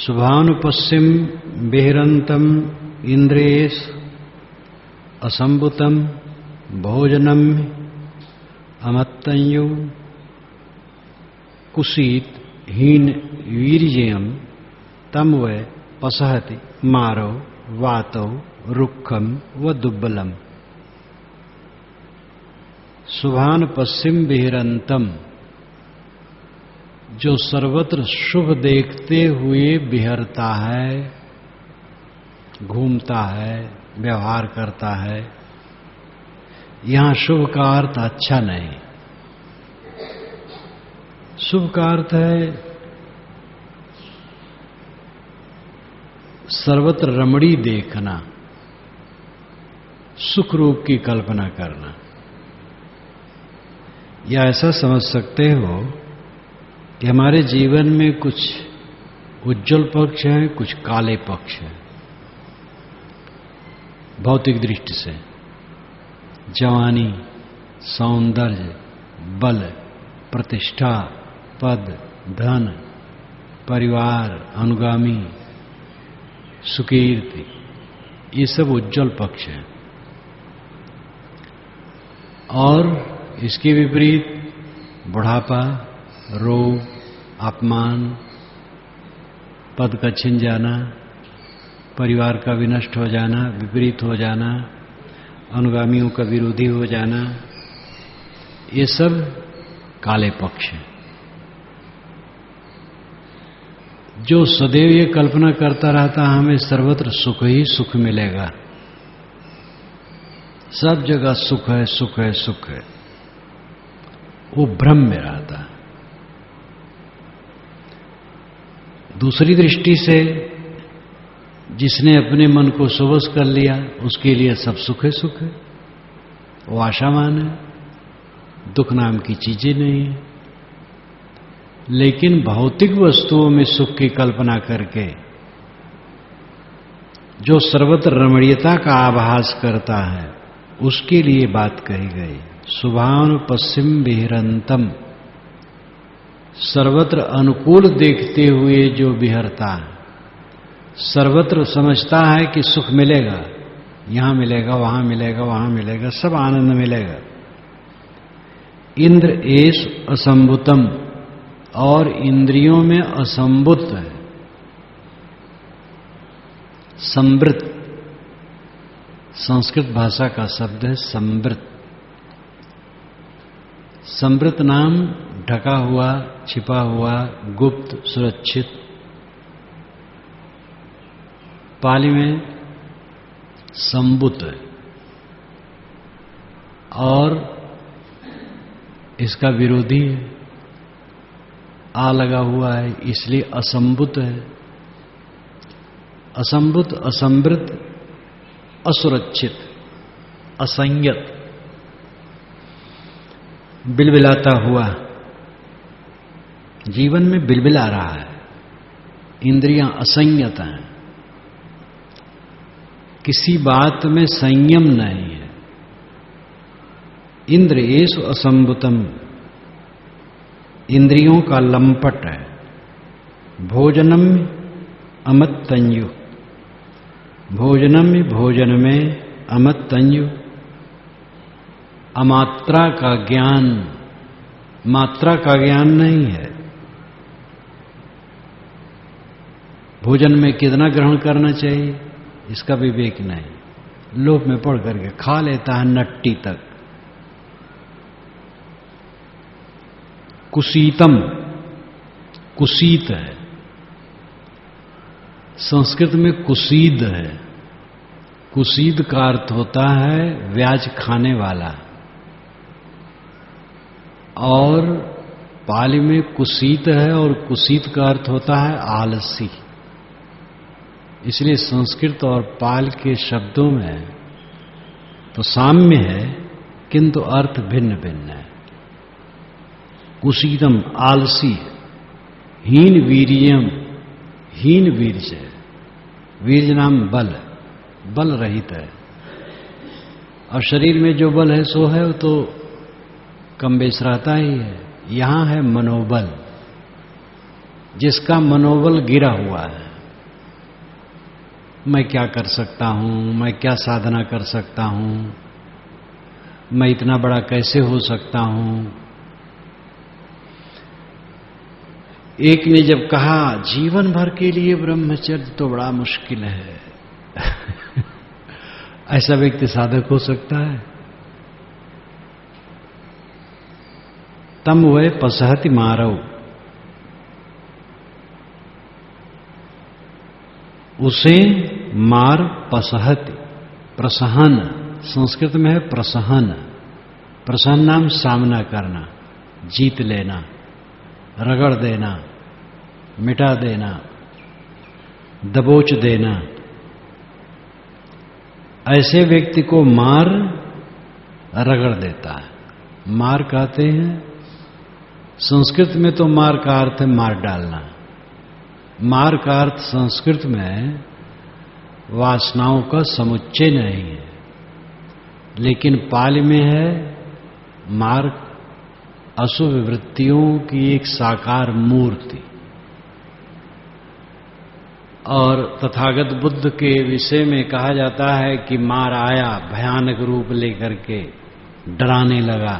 शुभानुपश्चिम बिहरंतम इंद्रेश असंभुतम भोजनम अमत्तयु कुशीत हीन वीर्यम तम व पसहति मारो वातो रुक्खम व दुब्बलम। शुभान पश्चिम बिहरंतम, जो सर्वत्र शुभ देखते हुए बिहरता है, घूमता है, व्यवहार करता है। यहां शुभ का अर्थ अच्छा नहीं, शुभ का अर्थ है सर्वत्र रमणी देखना, सुख रूप की कल्पना करना। या ऐसा समझ सकते हो कि हमारे जीवन में कुछ उज्जवल पक्ष हैं, कुछ काले पक्ष हैं। भौतिक दृष्टि से जवानी, सौंदर्य, बल, प्रतिष्ठा, पद, धन, परिवार, अनुगामी, सुकीर्ति, ये सब उज्जवल पक्ष हैं। और इसके विपरीत बुढ़ापा, रोग, अपमान, पद का छिन जाना, परिवार का विनष्ट हो जाना, विपरीत हो जाना, अनुगामियों का विरोधी हो जाना, ये सब काले पक्ष हैं। जो सदैव ये कल्पना करता रहता हमें सर्वत्र सुख ही सुख मिलेगा, सब जगह सुख है, सुख है, सुख है, वो भ्रम में रहता है। दूसरी दृष्टि से जिसने अपने मन को सुवश कर लिया, उसके लिए सब सुख है, सुख है, वो आशावान है, दुख नाम की चीजें नहीं है। लेकिन भौतिक वस्तुओं में सुख की कल्पना करके जो सर्वत्र रमणीयता का आभास करता है, उसके लिए बात कही गई। शुभानु पश्चिम बिहरंतम, सर्वत्र अनुकूल देखते हुए जो बिहरता है, सर्वत्र समझता है कि सुख मिलेगा, यहां मिलेगा, वहां मिलेगा, वहां मिलेगा, सब आनंद मिलेगा। इंद्र एष असंभुतम, और इंद्रियों में असंभुत है। संवृत संस्कृत भाषा का शब्द है संवृत। संवृत नाम ढका हुआ, छिपा हुआ, गुप्त, सुरक्षित। पाली में संबुत है, और इसका विरोधी है, आ लगा हुआ है, इसलिए असंबुत है। असंबुत, असंवृत, असुरक्षित, असंयत, बिलबिलाता हुआ, जीवन में बिलबिला रहा है, इंद्रियां असंयत हैं, किसी बात में संयम नहीं है। इंद्र एषु असंभुतम, इंद्रियों का लंपट है। भोजनम अमत्तंजु, भोजनम भोजन में, अमत्तंजु अमात्रा का ज्ञान, मात्रा का ज्ञान नहीं है। भोजन में कितना ग्रहण करना चाहिए, इसका विवेक नहीं, लोभ में पड़ करके खा लेता है नट्टी तक। कुसीतम, कुसीत है, संस्कृत में कुसीद है। कुसीद का अर्थ होता है व्याज खाने वाला, और पाली में कुसीत है, और कुसीत का अर्थ होता है आलसी। इसलिए संस्कृत और पाल के शब्दों में तो साम्य है, किंतु अर्थ भिन्न भिन्न है। कुसीतम आलसी, हीन वीर्यम, हीन वीर्य है। वीर्य नाम बल, बल रहित है। और शरीर में जो बल है सो है, वो तो कम बेच रहता ही है। यहां है मनोबल, जिसका मनोबल गिरा हुआ है, मैं क्या कर सकता हूं, मैं क्या साधना कर सकता हूं, मैं इतना बड़ा कैसे हो सकता हूं। एक ने जब कहा जीवन भर के लिए ब्रह्मचर्य तो बड़ा मुश्किल है ऐसा व्यक्ति साधक हो सकता है? तम वह पसहति मारव, उसे मार पसहति। प्रसहन संस्कृत में है प्रसहन। प्रसहन नाम सामना करना, जीत लेना, रगड़ देना, मिटा देना, दबोच देना। ऐसे व्यक्ति को मार रगड़ देता है। मार कहते हैं संस्कृत में तो मार का अर्थ है मार डालना। मार का अर्थ संस्कृत में वासनाओं का समुच्चय नहीं है, लेकिन पाली में है मार अशुभ वृत्तियों की एक साकार मूर्ति। और तथागत बुद्ध के विषय में कहा जाता है कि मार आया भयानक रूप लेकर के डराने लगा,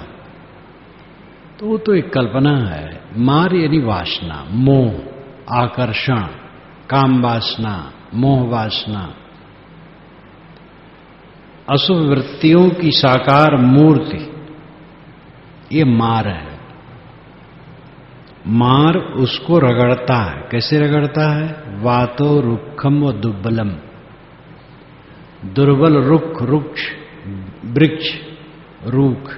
तो वो तो एक कल्पना है। मार यानी वासना, मोह, आकर्षण, काम वासना, मोह वासना, अशुभ वृत्तियों की साकार मूर्ति, ये मार है। मार उसको रगड़ता है। कैसे रगड़ता है? वातो रुक्षम व दुर्बलम। दुर्बल रुख, रुक्ष, वृक्ष, रूख।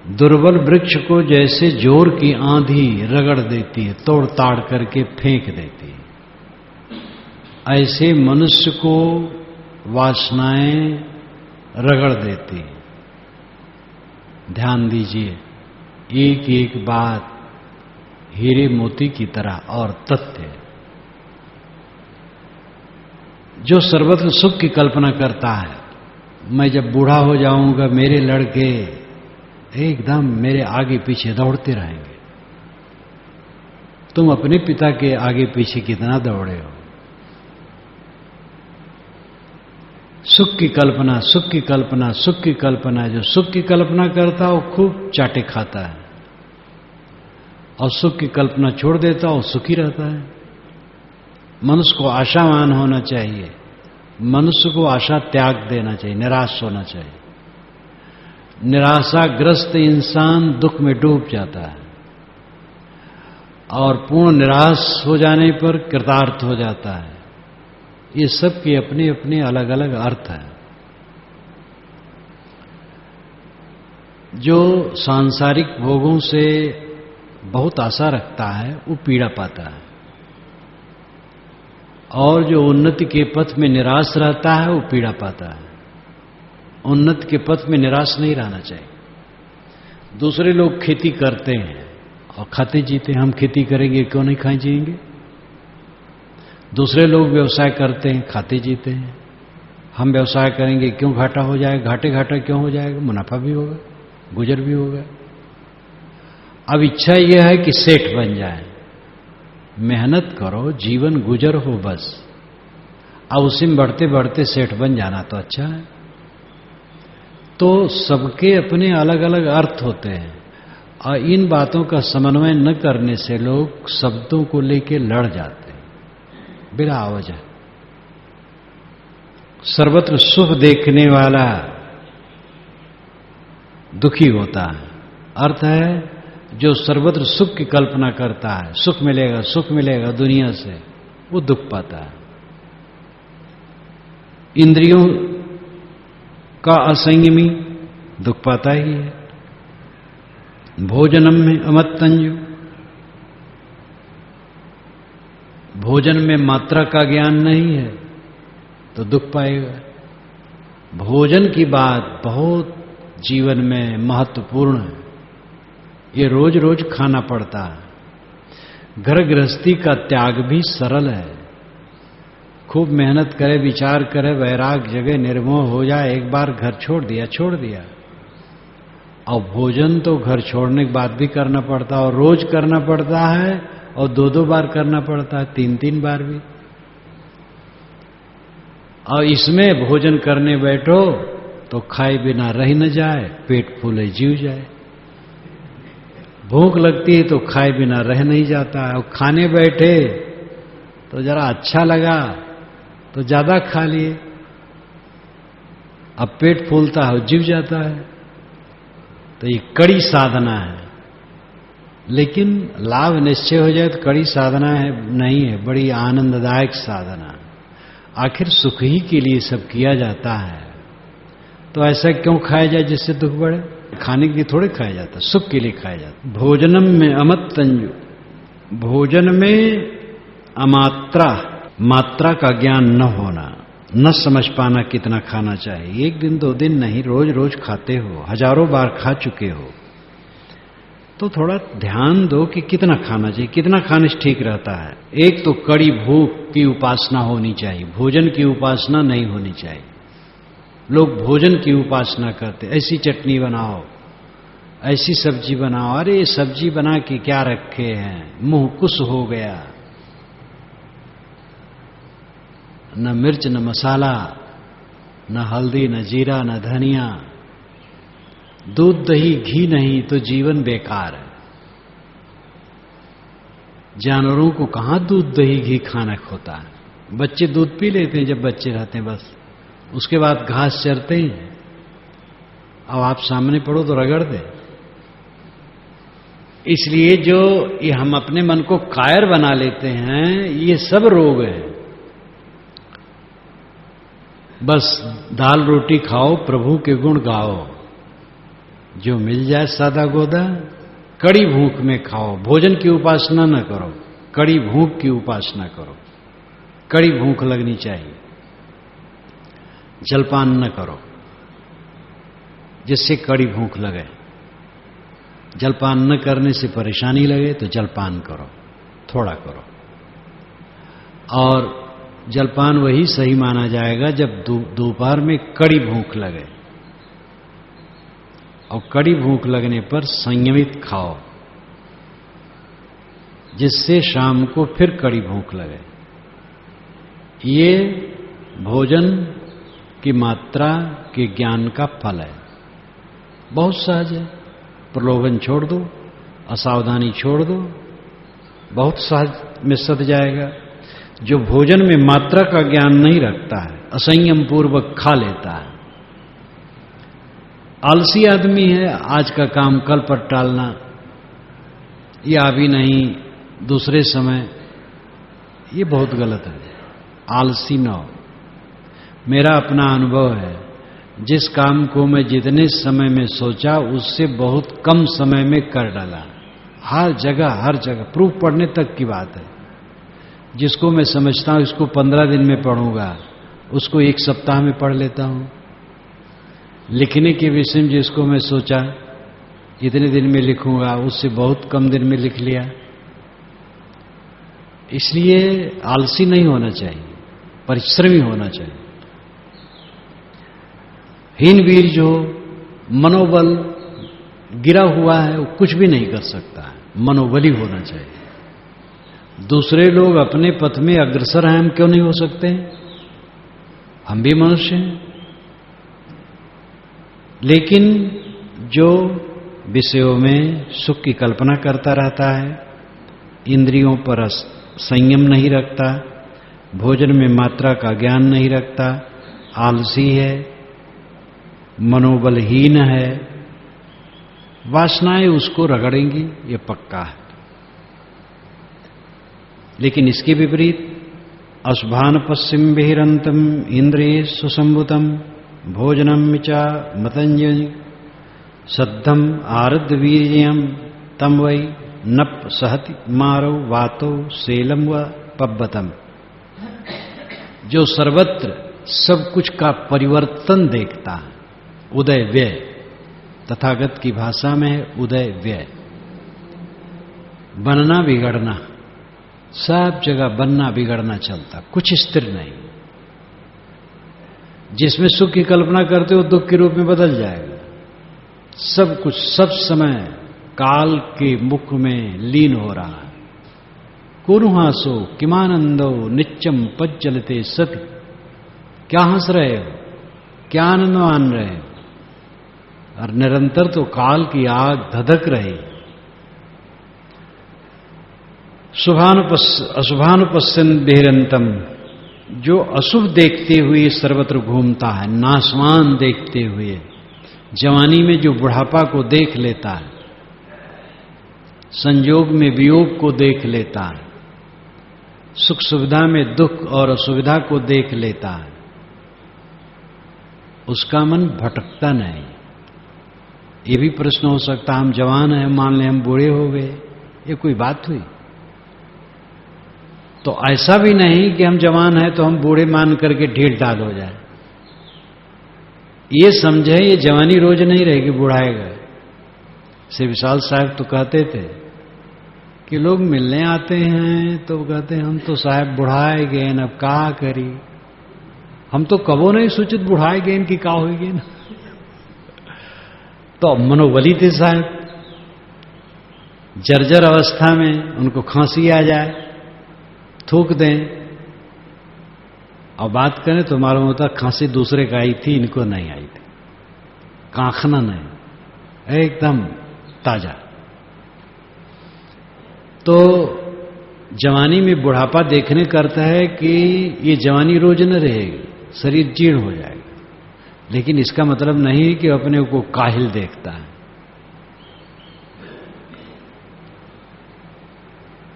दुर्बल वृक्ष को जैसे जोर की आंधी रगड़ देती है, तोड़ ताड़ करके फेंक देती है, ऐसे मनुष्य को वासनाएं रगड़ देती है। ध्यान दीजिए, एक एक बात हीरे मोती की तरह। और तथ्य, जो सर्वत्र सुख की कल्पना करता है, मैं जब बूढ़ा हो जाऊंगा मेरे लड़के एकदम मेरे आगे पीछे दौड़ते रहेंगे। तुम अपने पिता के आगे पीछे कितना दौड़े हो? सुख की कल्पना, सुख की कल्पना, सुख की कल्पना। जो सुख की कल्पना करता है वो खूब चाटे खाता है, और सुख की कल्पना छोड़ देता है वो सुखी रहता है। मनुष्य को आशावान होना चाहिए, मनुष्य को आशा त्याग देना चाहिए, निराश होना चाहिए। निराशाग्रस्त इंसान दुख में डूब जाता है, और पूर्ण निराश हो जाने पर कृतार्थ हो जाता है। ये सब के अपने अपने अलग अलग अर्थ हैं। जो सांसारिक भोगों से बहुत आशा रखता है वो पीड़ा पाता है, और जो उन्नति के पथ में निराश रहता है वो पीड़ा पाता है। उन्नति के पथ में निराश नहीं रहना चाहिए। दूसरे लोग खेती करते हैं और खाते जीते, हम खेती करेंगे क्यों नहीं खाए जिएंगे? दूसरे लोग व्यवसाय करते हैं, खाते जीते हैं, हम व्यवसाय करेंगे क्यों घाटा हो जाएगा? घाटे घाटा क्यों हो जाएगा? मुनाफा भी होगा, गुजर भी होगा। अब इच्छा यह है कि सेठ बन जाए। मेहनत करो, जीवन गुजर हो बस। अब उसी में बढ़ते बढ़ते सेठ बन जाना तो अच्छा है। तो सबके अपने अलग अलग अर्थ होते हैं, और इन बातों का समन्वय न करने से लोग शब्दों को लेकर लड़ जाते हैं बिना वजह। सर्वत्र सुख देखने वाला दुखी होता है। अर्थ है जो सर्वत्र सुख की कल्पना करता है, सुख मिलेगा सुख मिलेगा दुनिया से, वो दुख पाता है। इंद्रियों का असंयमी दुख पाता ही है। भोजनम में अमत्तंजु, भोजन में मात्रा का ज्ञान नहीं है तो दुख पाएगा। भोजन की बात बहुत जीवन में महत्वपूर्ण है। ये रोज रोज खाना पड़ता है। घर गृहस्थी का त्याग भी सरल है। खूब मेहनत करे, विचार करे, वैराग जगह निर्मोह हो जाए, एक बार घर छोड़ दिया छोड़ दिया। और भोजन तो घर छोड़ने के बाद भी करना पड़ता है, और रोज करना पड़ता है, और दो दो बार करना पड़ता है, तीन तीन बार भी। और इसमें भोजन करने बैठो तो खाए बिना रह न जाए, पेट फूले जीव जाए। भूख लगती है तो खाए बिना रह नहीं जाता है, और खाने बैठे तो जरा अच्छा लगा तो ज्यादा खा लिए, अब पेट फूलता है, जीव जाता है। तो ये कड़ी साधना है, लेकिन लाभ निश्चय हो जाए तो कड़ी साधना है नहीं है, बड़ी आनंददायक साधना। आखिर सुख ही के लिए सब किया जाता है, तो ऐसा क्यों खाया जाए जिससे दुख बढ़े? खाने के लिए थोड़े खाया जाता, सुख के लिए खाया जाता। भोजनम में अमत तंजु, भोजन में अमात्रा, मात्रा का ज्ञान न होना, न समझ पाना कितना खाना चाहिए। एक दिन 2 दिन नहीं, रोज रोज खाते हो, हजारों बार खा चुके हो, तो थोड़ा ध्यान दो कि कितना खाना चाहिए, कितना खाने से ठीक रहता है। एक तो कड़ी भूख की उपासना होनी चाहिए, भोजन की उपासना नहीं होनी चाहिए। लोग भोजन की उपासना करते, ऐसी चटनी बनाओ, ऐसी सब्जी बनाओ, अरे सब्जी बना के क्या रखे हैं, मुंह कुस हो गया, न मिर्च न मसाला, न हल्दी न जीरा न धनिया, दूध दही घी नहीं तो जीवन बेकार है। जानवरों को कहां दूध दही घी खाना होता है? बच्चे दूध पी लेते हैं जब बच्चे रहते हैं, बस उसके बाद घास चरते हैं। अब आप सामने पड़ो तो रगड़ दे। इसलिए जो ये हम अपने मन को कायर बना लेते हैं, ये सब रोग हैं। बस दाल रोटी खाओ, प्रभु के गुण गाओ, जो मिल जाए सादा गोदा। कड़ी भूख में खाओ, भोजन की उपासना न करो, कड़ी भूख की उपासना करो। कड़ी भूख लगनी चाहिए, जलपान न करो जिससे कड़ी भूख लगे। जलपान न करने से परेशानी लगे तो जलपान करो, थोड़ा करो। और जलपान वही सही माना जाएगा जब दोपहर में कड़ी भूख लगे, और कड़ी भूख लगने पर संयमित खाओ, जिससे शाम को फिर कड़ी भूख लगे। ये भोजन की मात्रा के ज्ञान का फल है, बहुत सहज है। प्रलोभन छोड़ दो, असावधानी छोड़ दो, बहुत सहज में सध जाएगा। जो भोजन में मात्रा का ज्ञान नहीं रखता है, असंयम पूर्वक खा लेता है, आलसी आदमी है, आज का काम कल पर टालना, या अभी नहीं दूसरे समय, ये बहुत गलत है। आलसी न हो। मेरा अपना अनुभव है, जिस काम को मैं जितने समय में सोचा उससे बहुत कम समय में कर डाला। हर जगह प्रूफ पढ़ने तक की बात है। जिसको मैं समझता हूं इसको 15 दिन में पढ़ूंगा, उसको 1 सप्ताह में पढ़ लेता हूं। लिखने के विषय में जिसको मैं सोचा इतने दिन में लिखूंगा, उससे बहुत कम दिन में लिख लिया। इसलिए आलसी नहीं होना चाहिए, परिश्रमी होना चाहिए। हीन वीर जो मनोबल गिरा हुआ है वो कुछ भी नहीं कर सकता है, मनोबली होना चाहिए। दूसरे लोग अपने पथ में अग्रसर हैं, हम क्यों नहीं हो सकते? हम भी मनुष्य हैं। लेकिन जो विषयों में सुख की कल्पना करता रहता है, इंद्रियों पर संयम नहीं रखता, भोजन में मात्रा का ज्ञान नहीं रखता, आलसी है, मनोबलहीन है, वासनाएं उसको रगड़ेंगी, ये पक्का है। लेकिन इसके विपरीत अशुभान पश्चिम बहिरंतम इंद्रिय सुसंभुतम भोजनम च मतंजन सद्धम आरद वीर्यम तम वै नप सहति मारो वातो सेलम व पब्बतम। जो सर्वत्र सब कुछ का परिवर्तन देखता है, उदय व्यय, तथागत की भाषा में है उदय व्यय, बनना बिगड़ना, सब जगह बनना बिगड़ना चलता, कुछ स्थिर नहीं। जिसमें सुख की कल्पना करते हो दुख के रूप में बदल जाएगा। सब कुछ सब समय काल के मुख में लीन हो रहा है। कुरुहासो किमानंदो नित्यम पज्जलते सति क्या हंस रहे हो, क्या आनंद मान रहे हो? और निरंतर तो काल की आग धधक रही। अशुभानुपश्यन बेहरंतम, जो अशुभ देखते हुए सर्वत्र घूमता है, नाशवान देखते हुए, जवानी में जो बुढ़ापा को देख लेता है, संयोग में वियोग को देख लेता है, सुख सुविधा में दुख और असुविधा को देख लेता है, उसका मन भटकता नहीं। ये भी प्रश्न हो सकता, हम जवान हैं, मान लें हम बूढ़े हो गए, ये कोई बात हुई? तो ऐसा भी नहीं कि हम जवान हैं तो हम बूढ़े मान करके ढीठ ढाल हो जाए। ये समझे ये जवानी रोज नहीं रहेगी, बुढ़ाएगा। श्री विशाल साहब तो कहते थे कि लोग मिलने आते हैं तो कहते हैं हम तो साहब बुढ़ाए गए, अब क्या करी, हम तो कबो नहीं सूचित बुढ़ाए गए इनकी का होगी ना। तो मनोबली थे साहब, जर्जर अवस्था में उनको खांसी आ जाए, थूक दें, और बात करें तो मालूम होता खांसी दूसरे का आई थी, इनको नहीं आई थी, कांखना नहीं, एकदम ताजा। तो जवानी में बुढ़ापा देखने करता है कि ये जवानी रोज न रहेगी, शरीर जीर्ण हो जाएगा, लेकिन इसका मतलब नहीं कि अपने को काहिल देखता है।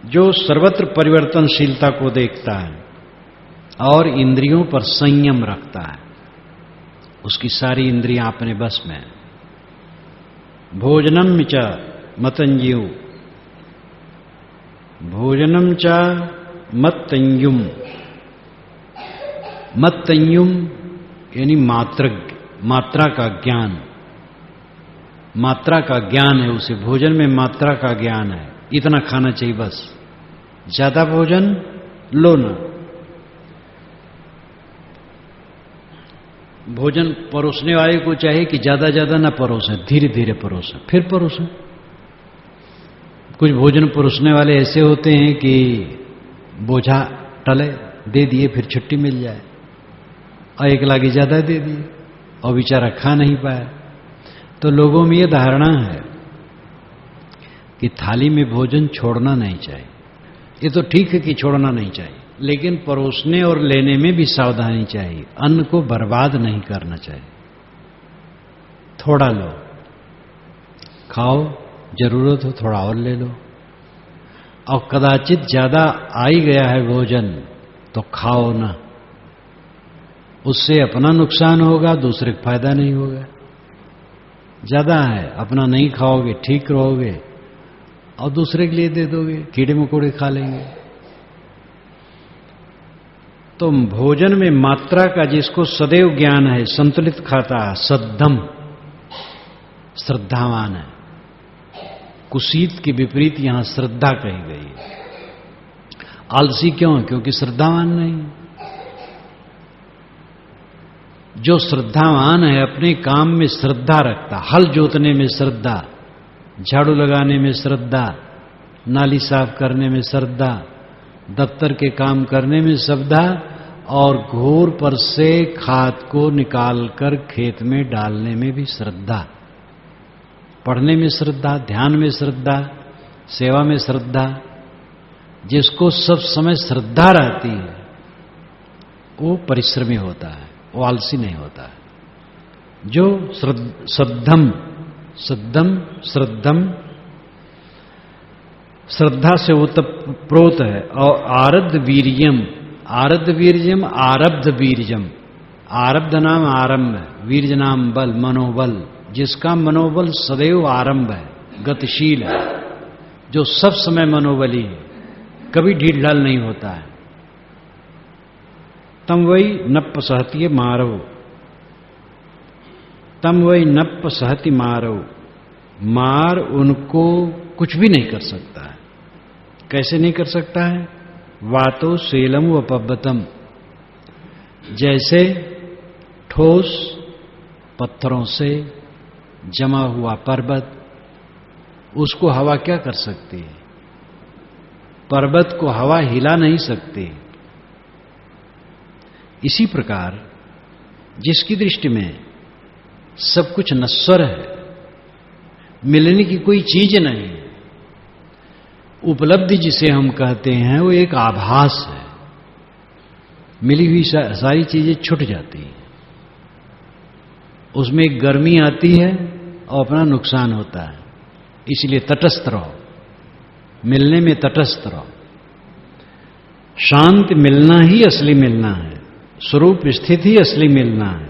जो सर्वत्र परिवर्तनशीलता को देखता है और इंद्रियों पर संयम रखता है, उसकी सारी इंद्रियां अपने बस में। भोजनम च मतंजयु, भोजनम च मत्तंयुम, मत्तंयुम यानी मात्रज्ञ, मात्रा का ज्ञान, मात्रा का ज्ञान है उसे, भोजन में मात्रा का ज्ञान है, इतना खाना चाहिए बस, ज्यादा भोजन लो ना। भोजन परोसने वाले को चाहिए कि ज्यादा ज्यादा ना परोसें, धीरे धीरे परोसें, फिर परोसें। कुछ भोजन परोसने वाले ऐसे होते हैं कि बोझा टले दे दिए, फिर छुट्टी मिल जाए, और एक लागी ज्यादा दे दिए और बेचारा खा नहीं पाया। तो लोगों में यह धारणा है कि थाली में भोजन छोड़ना नहीं चाहिए। ये तो ठीक है कि छोड़ना नहीं चाहिए, लेकिन परोसने और लेने में भी सावधानी चाहिए, अन्न को बर्बाद नहीं करना चाहिए। थोड़ा लो, खाओ, जरूरत हो थोड़ा और ले लो, और कदाचित ज्यादा आ ही गया है भोजन तो खाओ ना, उससे अपना नुकसान होगा, दूसरे को फायदा नहीं होगा। ज्यादा है, अपना नहीं खाओगे, ठीक रहोगे, और दूसरे के लिए दे दोगे, कीड़े मकोड़े खा लेंगे। तो भोजन में मात्रा का जिसको सदैव ज्ञान है, संतुलित खाता है, सद्धम, श्रद्धावान है। कुसीत के विपरीत यहां श्रद्धा कही गई है। आलसी क्यों? क्योंकि श्रद्धावान नहीं। जो श्रद्धावान है अपने काम में श्रद्धा रखता, हल जोतने में श्रद्धा, झाड़ू लगाने में श्रद्धा, नाली साफ करने में श्रद्धा, दफ्तर के काम करने में श्रद्धा, और घूर पर से खाद को निकालकर खेत में डालने में भी श्रद्धा, पढ़ने में श्रद्धा, ध्यान में श्रद्धा, सेवा में श्रद्धा। जिसको सब समय श्रद्धा रहती है वो परिश्रमी होता है, वो आलसी नहीं होता है। जो सद्धम, सद्धम श्रद्धम, श्रद्धा से ओतप्रोत है, और आरब्ध वीर्यम, आरब्ध वीर्यम, आरब्ध वीर्यम, आरब्ध नाम आरंभ है, वीर्य नाम बल, मनोबल, जिसका मनोबल सदैव आरंभ है, गतिशील है, जो सब समय मनोबली है, कभी ढील ढाल नहीं होता है। तम वही नप सहती मारव, तम वही नप सहती मारव, मार उनको कुछ भी नहीं कर सकता है। कैसे नहीं कर सकता है? वातो शैलम व पब्बतम, जैसे ठोस पत्थरों से जमा हुआ पर्वत, उसको हवा क्या कर सकती है? पर्वत को हवा हिला नहीं सकती। इसी प्रकार जिसकी दृष्टि में सब कुछ नश्वर है, मिलने की कोई चीज नहीं। उपलब्धि जिसे हम कहते हैं वो एक आभास है, मिली हुई सारी चीजें छूट जाती हैं, उसमें एक गर्मी आती है और अपना नुकसान होता है। इसलिए तटस्थ रहो, मिलने में तटस्थ रहो। शांति मिलना ही असली मिलना है, स्वरूप स्थिति असली मिलना है।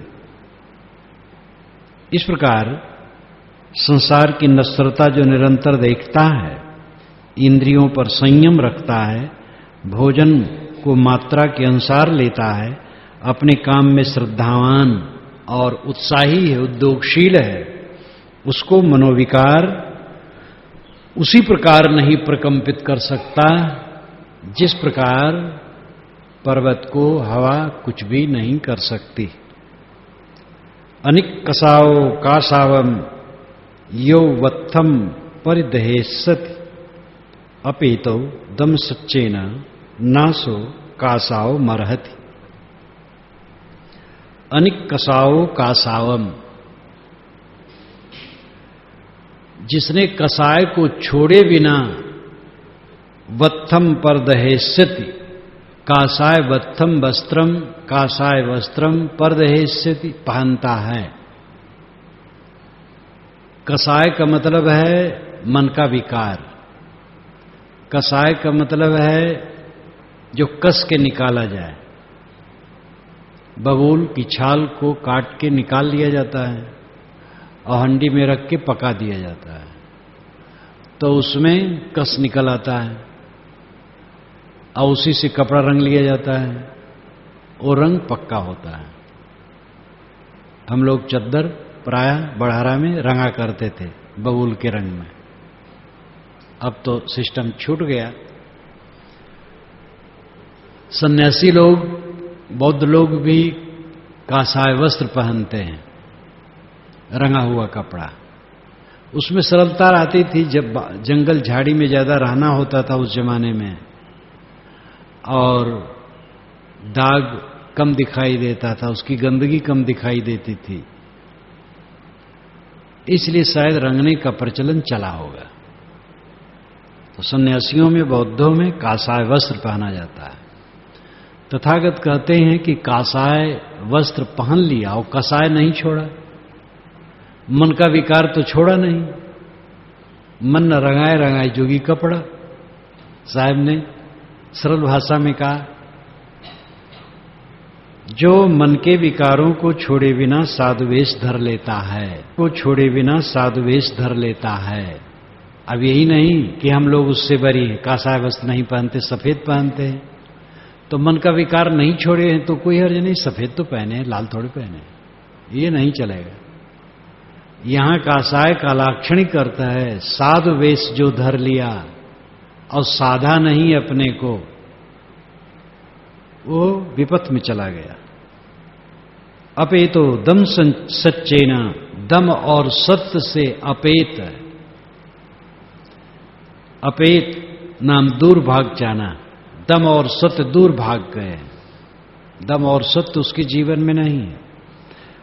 इस प्रकार संसार की नश्वरता जो निरंतर देखता है, इंद्रियों पर संयम रखता है, भोजन को मात्रा के अनुसार लेता है, अपने काम में श्रद्धावान और उत्साही है, उद्योगशील है, उसको मनोविकार उसी प्रकार नहीं प्रकंपित कर सकता जिस प्रकार पर्वत को हवा कुछ भी नहीं कर सकती। अनिक कसाओ कासावम यो वत्थम परिदहेसति अपेतो दम सच्चेन नासो कासाओ मरहति। अनिक कसाओ कासावम, जिसने कसाय को छोड़े बिना वत्थम परदहेस्यति, कासाय वत्थम वस्त्रम, कासाय वस्त्रम परदहेस्यति, पहनता है। कसाय का मतलब है मन का विकार, कसाय का मतलब है जो कस के निकाला जाए। बबूल की छाल को काट के निकाल लिया जाता है और हंडी में रख के पका दिया जाता है, तो उसमें कस निकल आता है और उसी से कपड़ा रंग लिया जाता है, वो रंग पक्का होता है। हम लोग चद्दर प्रायः बड़हरा में रंगा करते थे बबूल के रंग में, अब तो सिस्टम छूट गया। सन्यासी लोग, बौद्ध लोग भी कासाय वस्त्र पहनते हैं, रंगा हुआ कपड़ा। उसमें सरलता आती थी, जब जंगल झाड़ी में ज्यादा रहना होता था उस जमाने में और दाग कम दिखाई देता था, उसकी गंदगी कम दिखाई देती थी, इसलिए शायद रंगने का प्रचलन चला होगा। तो सन्यासियों में, बौद्धों में कासाय वस्त्र पहना जाता है। तथागत कहते हैं कि कासाय वस्त्र पहन लिया और कसाय नहीं छोड़ा, मन का विकार तो छोड़ा नहीं। मन न रंगाए रंगाए जोगी कपड़ा, साहब ने सरल भाषा में कहा। जो मन के विकारों को छोड़े बिना साधुवेश धर लेता है, को छोड़े बिना साधुवेश धर लेता है। अब यही नहीं कि हम लोग उससे बरी हैं, कासाय वस्त्र नहीं पहनते, सफेद पहनते हैं, तो मन का विकार नहीं छोड़े हैं तो कोई हर्ज नहीं, सफेद तो पहने, लाल थोड़े पहने, ये नहीं चलेगा। यहां कासाय का लाक्षणिक अर्थ है साधु वेश जो धर लिया और साधा नहीं अपने को, वो विपथ में चला गया। अपेतो दम सच्चेना, दम और सत्य से अपेत, अपेत नाम दूर भाग जाना, दम और सत्य दूर भाग गए, दम और सत्य उसके जीवन में नहीं है।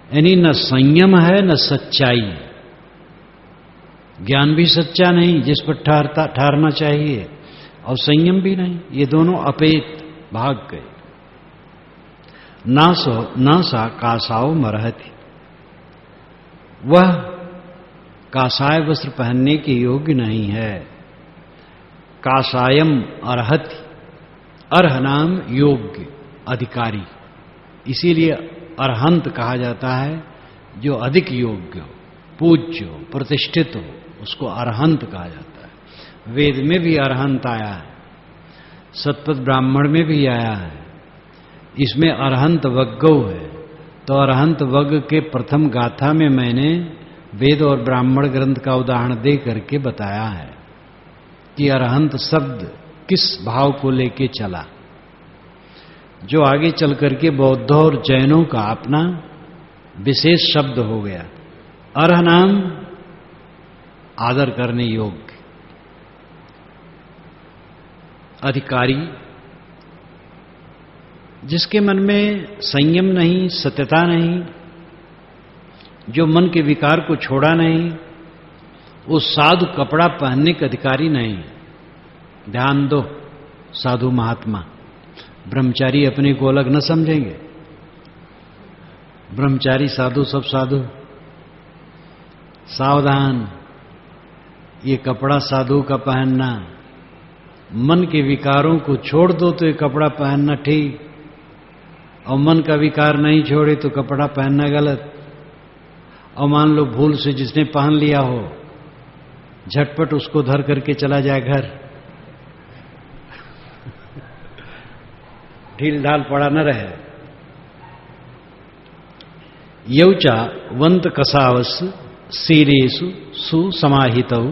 यानी न संयम है न सच्चाई, ज्ञान भी सच्चा नहीं जिस पर ठहरना चाहिए और संयम भी नहीं, ये दोनों अपेत भाग गए। ना सा कासाओ मरहति, वह कासाय वस्त्र पहनने के योग्य नहीं है। कासायम अर्हति, अर्ह नाम योग्य, अधिकारी, इसीलिए अरहंत कहा जाता है जो अधिक योग्य हो, पूज्य हो, प्रतिष्ठित हो, उसको अरहंत कहा जाता है। वेद में भी अरहंत आया है, सतपथ ब्राह्मण में भी आया है, इसमें अरहंत वग्गौ है। तो अरहंत वग्ग के प्रथम गाथा में मैंने वेद और ब्राह्मण ग्रंथ का उदाहरण दे करके बताया है कि अरहंत शब्द किस भाव को लेके चला, जो आगे चल करके बौद्धों और जैनों का अपना विशेष शब्द हो गया। अर्ह नाम आदर करने योग्य, अधिकारी, जिसके मन में संयम नहीं, सत्यता नहीं, जो मन के विकार को छोड़ा नहीं, वो साधु कपड़ा पहनने के अधिकारी नहीं। ध्यान दो, साधु महात्मा, ब्रह्मचारी अपने को अलग न समझेंगे। ब्रह्मचारी साधु सब साधु। सावधान, ये कपड़ा साधु का पहनना, मन के विकारों को छोड़ दो तो ये कपड़ा पहनना ठीक, और मन का विकार नहीं छोड़े तो कपड़ा पहनना गलत। और मान लो भूल से जिसने पहन लिया हो, झटपट उसको धर करके चला जाए घर, ढील ढाल पड़ा न रहे। यौचा वंत कसावस शीरेषु सुसमाहितौ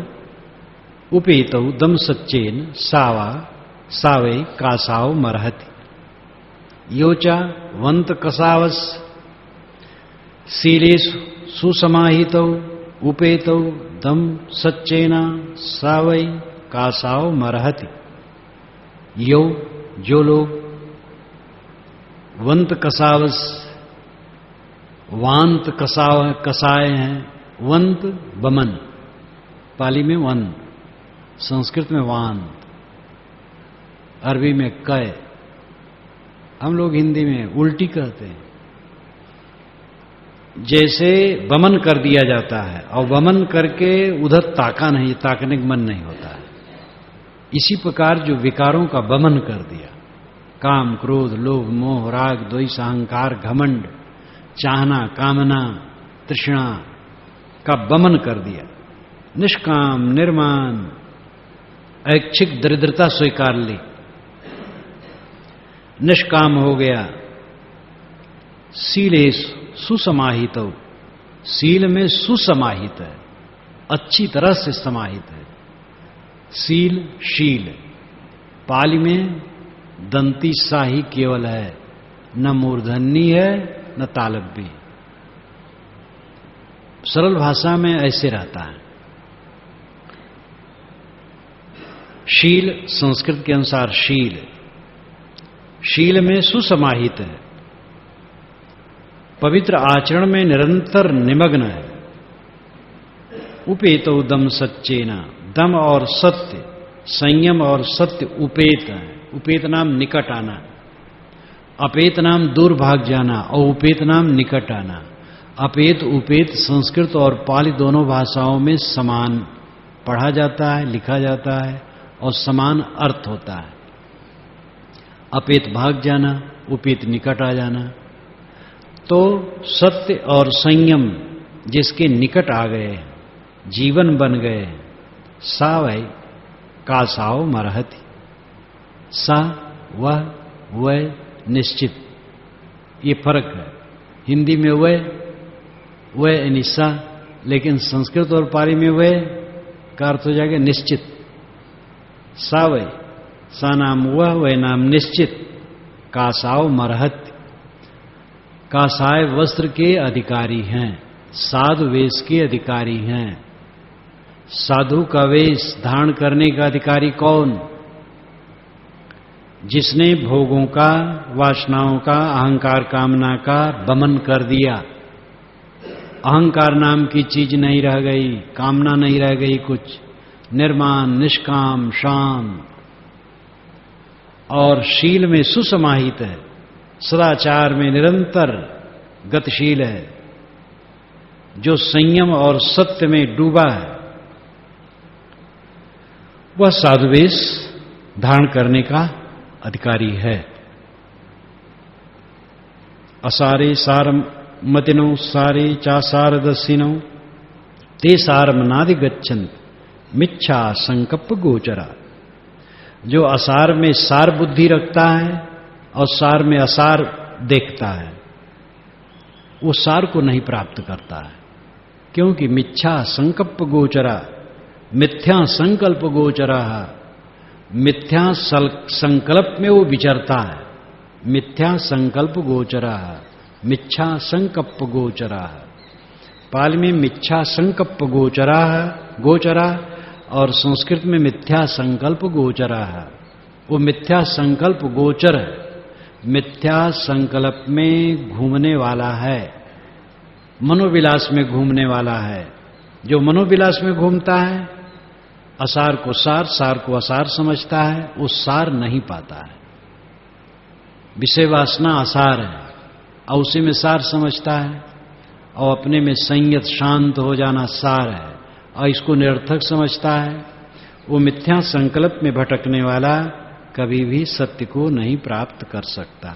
उपेतौ दम सच्चेन सावै कासाव मरहति। योचा वंत कसावस शीरेषु सुसमाहितौ उपेतौ दम सच्चेन सावै कासाव मरहति। यो, जो लोग वंत कसावस, वांत कसाए हैं। वंत बमन, पाली में वंत, संस्कृत में वांत, अरबी में कय, हम लोग हिंदी में उल्टी कहते हैं। जैसे बमन कर दिया जाता है और बमन करके उधर ताका नहीं, ताकने का मन नहीं होता है, इसी प्रकार जो विकारों का बमन कर दिया, काम, क्रोध, लोभ, मोह, राग, द्वेष, अहंकार, घमंड, चाहना, कामना, तृष्णा का बमन कर दिया, निष्काम, निर्माण, ऐच्छिक दरिद्रता स्वीकार ली, निष्काम हो गया। शीलेश सुसमाहित, सील में सुसमाहित है, अच्छी तरह से समाहित है। सील, शील, पाली में दंती सा ही केवल है, न मूर्धन्य है न तालव्य। सरल भाषा में ऐसे रहता है। शील संस्कृत के अनुसार शील, शील में सुसमाहित है, पवित्र आचरण में निरंतर निमग्न है। उपेतो दम सच्चेना, दम और सत्य, संयम और सत्य उपेत है। उपेत नाम निकट आना, अपेत नाम दूर भाग जाना, और उपेत नाम निकट आना। अपेत उपेत संस्कृत और पाली दोनों भाषाओं में समान पढ़ा जाता है, लिखा जाता है और समान अर्थ होता है। अपेत भाग जाना, उपेत निकट आ जाना। तो सत्य और संयम जिसके निकट आ गए, जीवन बन गए, सा वै कासाव मरहति। सा, वह निश्चित, ये फर्क है। हिंदी में वह यानी सा, लेकिन संस्कृत और पाली में वह का अर्थ हो जाएगा निश्चित। सा वै, सा नाम वह नाम निश्चित। कासाव मरहत, कासाय वस्त्र के अधिकारी हैं, साधु वेश के अधिकारी हैं। साधु का वेश धारण करने का अधिकारी कौन? जिसने भोगों का, वासनाओं का, अहंकार कामना का दमन कर दिया। अहंकार नाम की चीज नहीं रह गई, कामना नहीं रह गई कुछ, निर्माण, निष्काम, शांत और शील में सुसमाहित है, सदाचार में निरंतर गतिशील है, जो संयम और सत्य में डूबा है, वह साधुवेश धारण करने का अधिकारी है। असारे सारम मतिनो सारे चासारदस्सिनो ते सारमनादि गच्छन्त मिच्छा संकल्प गोचरा। जो असार में सार बुद्धि रखता है और सार में असार देखता है, वो सार को नहीं प्राप्त करता है, क्योंकि मिच्छा संकल्प गोचरा, मिथ्या संकल्प गोचरा, मिथ्या संकल्प में वो विचरता है। मिथ्या संकल्प गोचरा, मिच्छा संकल्प गोचरा। पाली में मिच्छा संकल्प गोचरा और संस्कृत में मिथ्या संकल्प गोचरा है। वो मिथ्या संकल्प गोचर है, मिथ्या संकल्प में घूमने वाला है, मनोविलास में घूमने वाला है। जो मनोविलास में घूमता है, असार को सार, सार को असार समझता है, वो सार नहीं पाता है। विषय वासना असार है और उसी में सार समझता है, और अपने में संयत शांत हो जाना सार है, और इसको निरर्थक समझता है। वो मिथ्या संकल्प में भटकने वाला कभी भी सत्य को नहीं प्राप्त कर सकता।